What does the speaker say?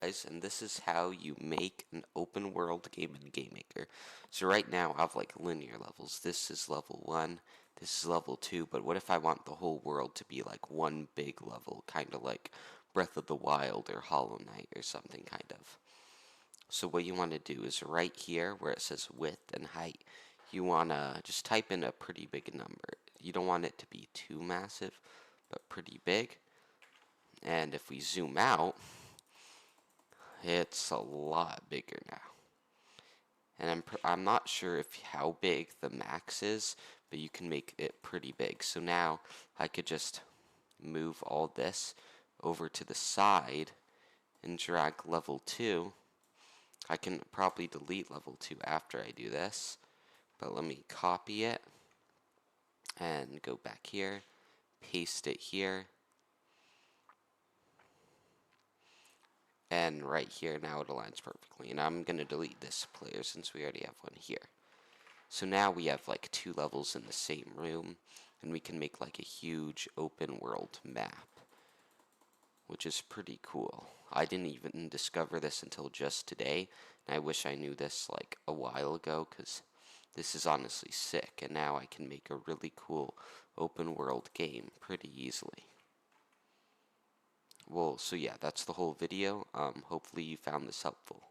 Guys, and this is how you make an open world game in Gamemaker. So right now I have like linear levels. This is level 1, this is level 2, but what if I want the whole world to be like one big level, kind of like Breath of the Wild or Hollow Knight or something kind of. So what you want to do is right here where it says width and height, you want to just type in a pretty big number. You don't want it to be too massive, but pretty big. And if we zoom out, it's a lot bigger now. And I'm not sure if how big the max is, but you can make it pretty big. So now I could just move all this over to the side and drag level 2. I can probably delete level 2 after I do this, but let me copy it and go back here, paste it here, and right here now it aligns perfectly. And I'm going to delete this player since we already have one here. So now we have like 2 levels in the same room, and we can make like a huge open world map, which is pretty cool. I didn't even discover this until just today, and I wish I knew this like a while ago, because this is honestly sick, and now I can make a really cool open world game pretty easily. Well, so yeah, that's the whole video. Hopefully you found this helpful.